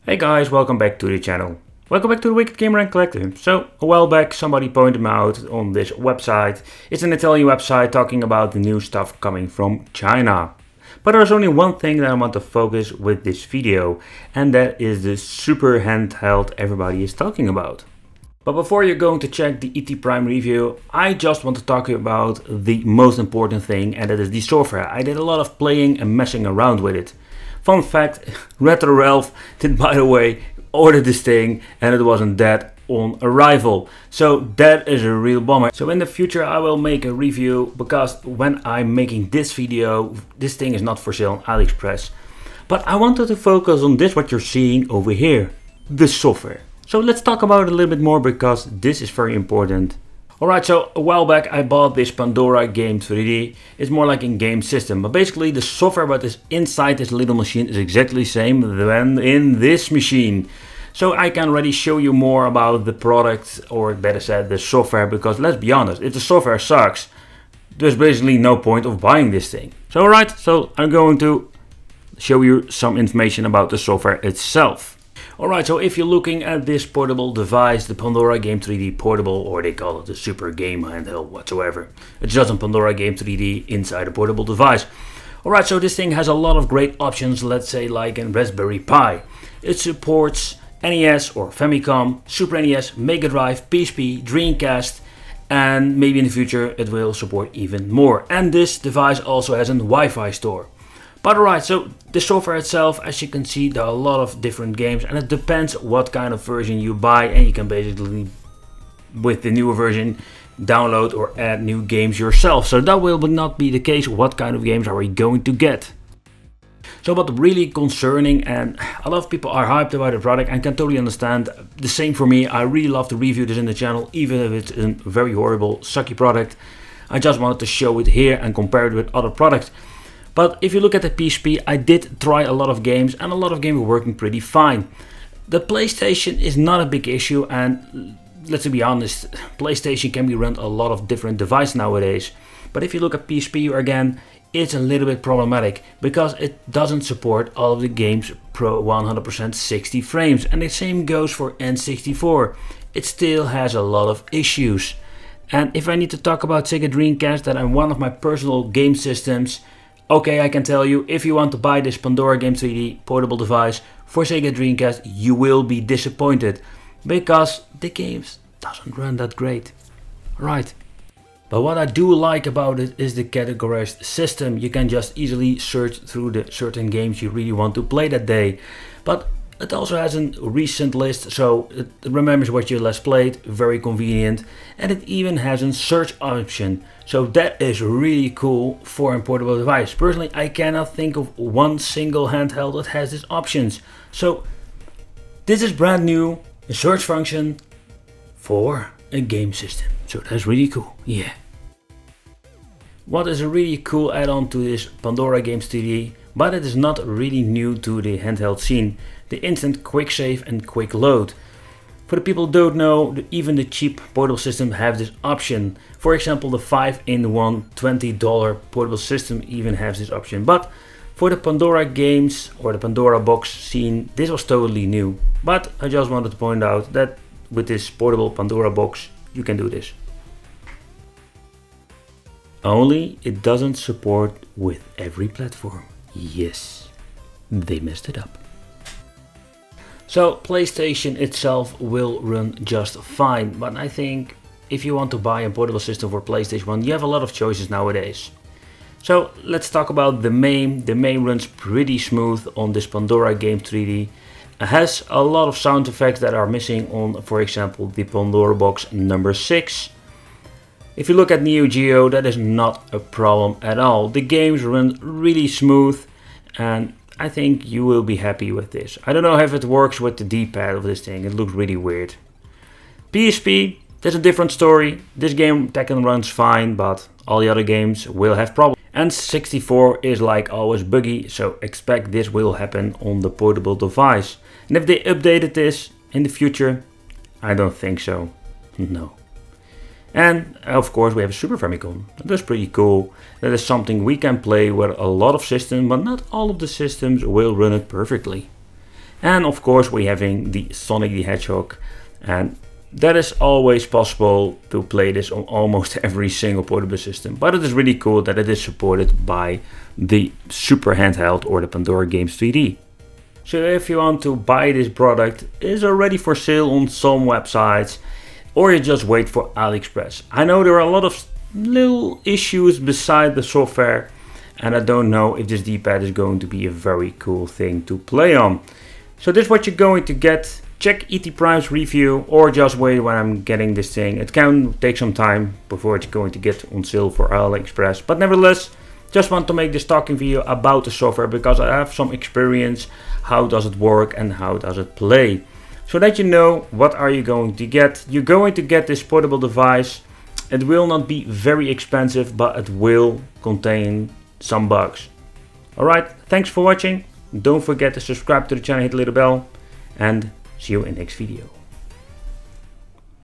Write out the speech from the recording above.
Hey guys, welcome back to the channel. Welcome back to the Wickedfamily and Collector. So, a while back somebody pointed me out on this website. It's an Italian website talking about the new stuff coming from China. But there's only one thing that I want to focus with this video, and that is the super handheld everybody is talking about. But before you're going to check the ET Prime review, I just want to talk about the most important thing, and that is the software. I did a lot of playing and messing around with it. Fun fact, Retro Ralph did, by the way, order this thing and it wasn't dead on arrival. So that is a real bummer. So in the future I will make a review, because when I'm making this video, this thing is not for sale on AliExpress. But I wanted to focus on this, what you're seeing over here, the software. So let's talk about it a little bit more, because this is very important. Alright, so a while back I bought this Pandora Games 3D. It's more like a game system, but basically the software that is inside this little machine is exactly the same than in this machine. So I can already show you more about the product, or better said the software, because let's be honest, if the software sucks, there's basically no point of buying this thing. So alright, so I'm going to show you some information about the software itself. Alright, so if you're looking at this portable device, the Pandora Game 3D Portable, or they call it the Super Game Handheld whatsoever. It's just a Pandora Game 3D inside a portable device. Alright, so this thing has a lot of great options, let's say like a Raspberry Pi. It supports NES or Famicom, Super NES, Mega Drive, PSP, Dreamcast, and maybe in the future it will support even more. And this device also has a Wi-Fi store. But alright, so the software itself, as you can see, there are a lot of different games, and it depends what kind of version you buy, and you can basically, with the newer version, download or add new games yourself. So that will not be the case. What kind of games are we going to get? So what really concerning, and a lot of people are hyped about the product, and can totally understand. The same for me. I really love to review this in the channel, even if it's a very horrible, sucky product. I just wanted to show it here and compare it with other products. But if you look at the PSP, I did try a lot of games, and a lot of games were working pretty fine. The PlayStation is not a big issue, and let's be honest, PlayStation can be run a lot of different devices nowadays. But if you look at PSP again, it's a little bit problematic, because it doesn't support all of the games Pro 100% 60 frames, and the same goes for N64. It still has a lot of issues. And if I need to talk about Sega Dreamcast, that I'm one of my personal game systems, okay, I can tell you, if you want to buy this Pandora Game 3D portable device for Sega Dreamcast, you will be disappointed, because the games doesn't run that great. Right. But what I do like about it is the categorized system. You can just easily search through the certain games you really want to play that day. But it also has a recent list, so it remembers what you last played, very convenient. And it even has a search option, so that is really cool for a portable device. Personally, I cannot think of one single handheld that has these options. So this is brand new, a search function for a game system. So that's really cool, yeah. What is a really cool add-on to this Pandora Games 3D, but it is not really new to the handheld scene, the instant quick save and quick load. For the people who don't know, even the cheap portable system have this option. For example, the 5-in-1 $20 portable system even has this option. But for the Pandora Games or the Pandora box scene, this was totally new. But I just wanted to point out that with this portable Pandora box, you can do this. Only it doesn't support with every platform. Yes, they messed it up. So PlayStation itself will run just fine, but I think if you want to buy a portable system for PlayStation 1, you have a lot of choices nowadays. So let's talk about the MAME. The MAME runs pretty smooth on this Pandora Game 3D. It has a lot of sound effects that are missing on, for example, the Pandora box number 6. If you look at Neo Geo, that is not a problem at all. The games run really smooth, and I think you will be happy with this. I don't know if it works with the D-pad of this thing, it looks really weird. PSP, that's a different story. This game Tekken runs fine, but all the other games will have problems. And 64 is like always buggy, so expect this will happen on the portable device. And if they updated this in the future, I don't think so, no. And of course we have a Super Famicom. That's pretty cool. That is something we can play with a lot of systems, but not all of the systems will run it perfectly. And of course we're having the Sonic the Hedgehog, and that is always possible to play this on almost every single portable system, but it is really cool that it is supported by the Super Handheld or the Pandora Games 3D. So if you want to buy this product, it is already for sale on some websites, or you just wait for AliExpress. I know there are a lot of little issues beside the software, and I don't know if this D-pad is going to be a very cool thing to play on. So this is what you're going to get. Check ET Prime's review, or just wait when I'm getting this thing. It can take some time before it's going to get on sale for AliExpress, but nevertheless, just want to make this talking video about the software because I have some experience. How does it work and how does it play? So that you know what are you going to get. You're going to get this portable device. It will not be very expensive, but it will contain some bugs. Alright, thanks for watching. Don't forget to subscribe to the channel, hit the little bell, and see you in the next video.